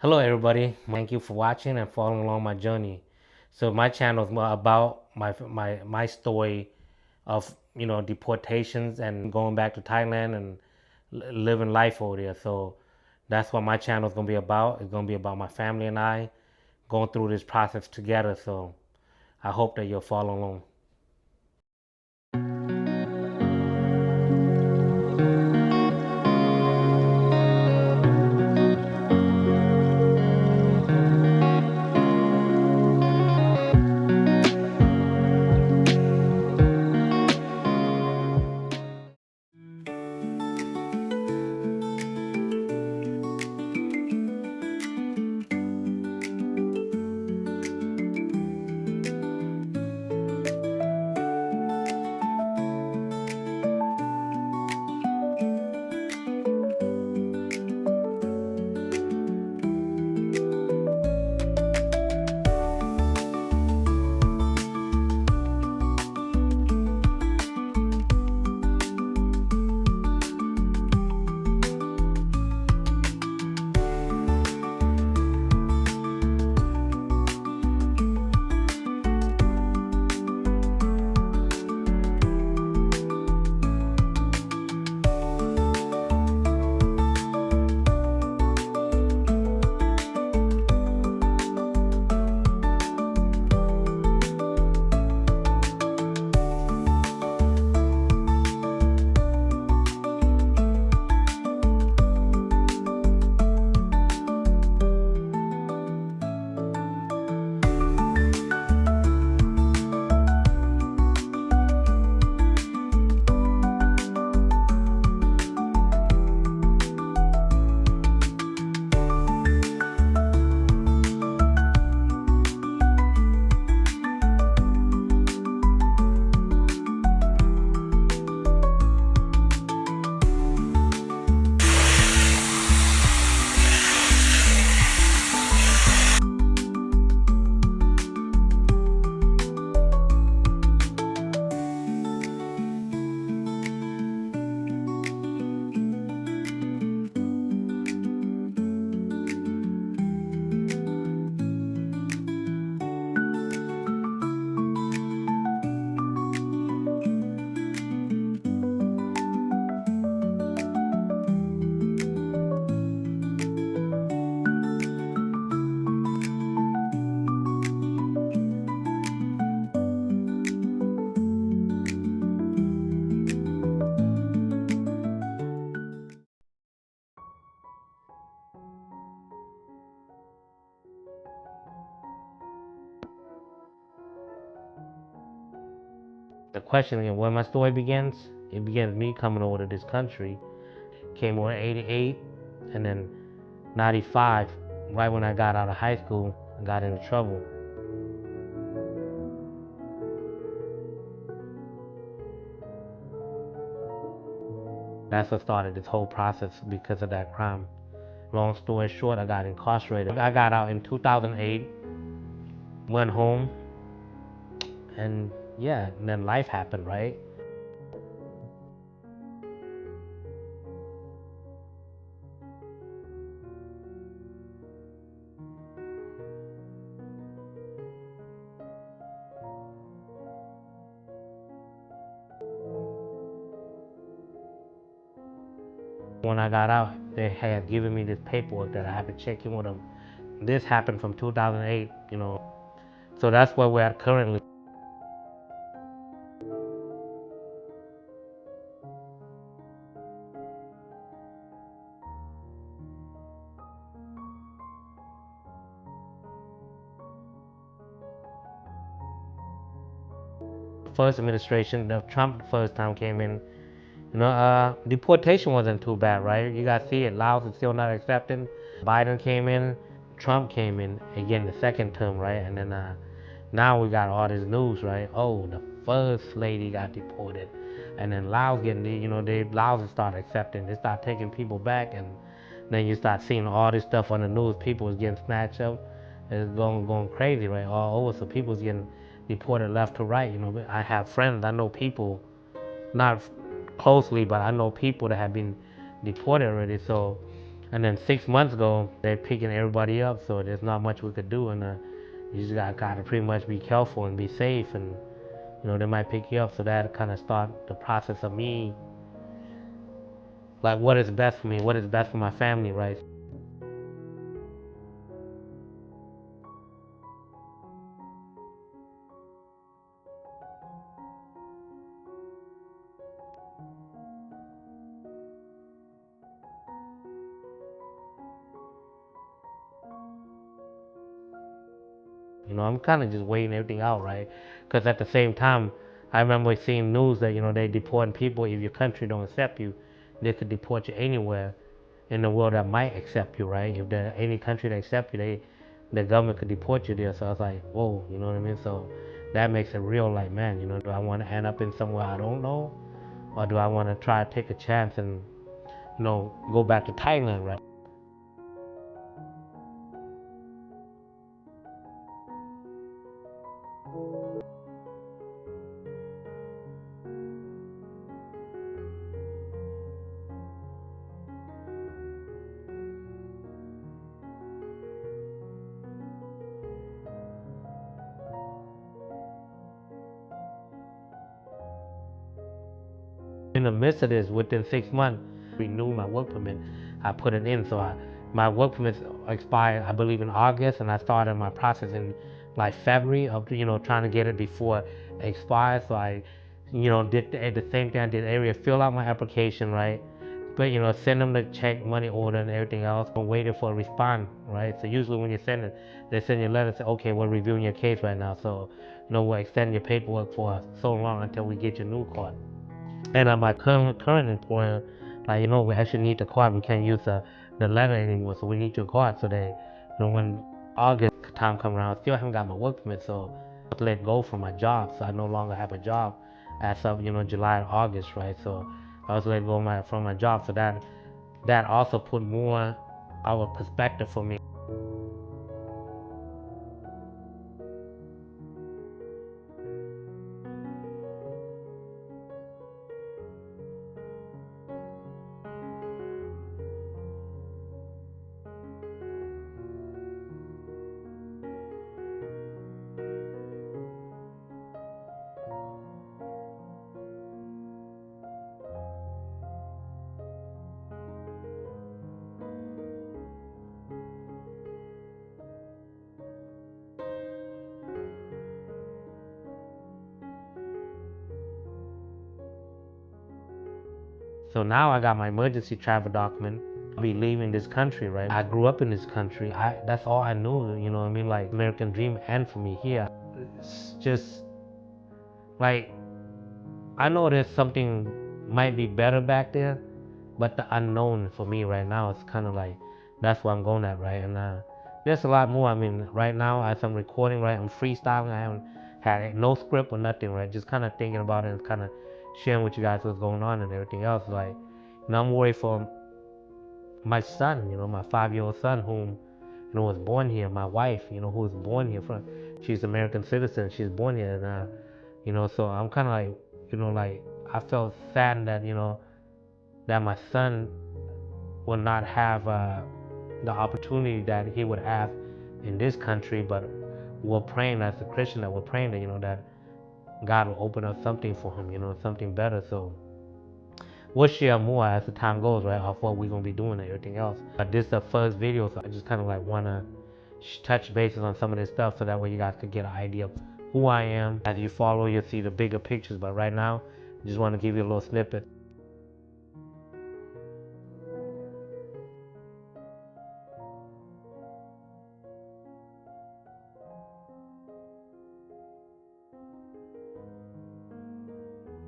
Hello everybody, thank you for watching and following along my journey. So my channel is more about my story of deportations and going back to Thailand and living life over there. So that's what my channel is going to be about. It's going to be about my family and I going through this process together. So I hope that you'll follow along. The question again, where my story begins, it begins me coming over to this country. Came over in 88 and then 95, right when I got out of high school, I got into trouble. That's what started this whole process because of that crime. Long story short, I got incarcerated. I got out in 2008, went home, and yeah, and then life happened, right? When I got out, they had given me this paperwork that I had to check in with them. This happened from 2008, so that's where we're at currently. First administration, the Trump first time came in, deportation wasn't too bad, right? You guys see it, Laos is still not accepting. Biden came in, Trump came in again the second term, right? And then now we got all this news, right? Oh, the first lady got deported, and then Laos getting, Laos start accepting, they start taking people back, and then you start seeing all this stuff on the news. People is getting snatched up, it's going crazy, right? All over, so people's getting deported left to right. I have friends, I know people, not closely, but I know people that have been deported already. So And then 6 months ago, they're picking everybody up, so there's not much we could do. And you just gotta pretty much be careful and be safe. And they might pick you up. So that kind of start the process of me, like what is best for me, what is best for my family, right? I'm kind of just waiting everything out, right? Because at the same time, I remember seeing news that they deporting people. If your country don't accept you, they could deport you anywhere in the world that might accept you, right? If there any country that accept you, the government could deport you there. So I was like, whoa, you know what I mean? So that makes it real. Like, man, do I want to end up in somewhere I don't know, or do I want to try to take a chance and go back to Thailand, right? In the midst of this, within 6 months, renew my work permit. I put it in, so my work permit expired, I believe, in August, and I started my process in like February of trying to get it before it expires. So I, did the same thing I did area, fill out my application, right? But send them the check, money order, and everything else. I'm waiting for a response, right? So usually when you send it, they send you a letter, say, okay, we're reviewing your case right now, so we'll extend your paperwork for so long until we get your new card. And my current employer, like we actually need the card. We can't use the letter anymore, so we need your card. So they, when August time come around, I still haven't got my work permit, so I was let go from my job. So I no longer have a job as of July and August, right? So I was let go from my job. So that also put more our perspective for me. So now I got my emergency travel document. I'll be leaving this country, right? I grew up in this country. That's all I knew, you know what I mean? Like American dream and for me here. It's just like I know there's something might be better back there, but the unknown for me right now is kind of like that's where I'm going at, right? And there's a lot more. I mean, right now as I'm recording, right, I'm freestyling. I haven't had no script or nothing, right? Just kind of thinking about it and kind of sharing with you guys what's going on and everything else. Like, I'm worried for my son, my 5-year-old son, whom was born here. My wife, who was born here from, she's American citizen. She's born here, and so I'm kind of like, like I felt sad that that my son will not have the opportunity that he would have in this country. But we're praying as a Christian that we're praying that that God will open up something for him, something better. So we'll share more as the time goes, right, of what we're gonna be doing and everything else. But this is the first video, so I just kind of like wanna touch bases on some of this stuff, so that way you guys could get an idea of who I am. As you follow, you'll see the bigger pictures. But right now, I just want to give you a little snippet.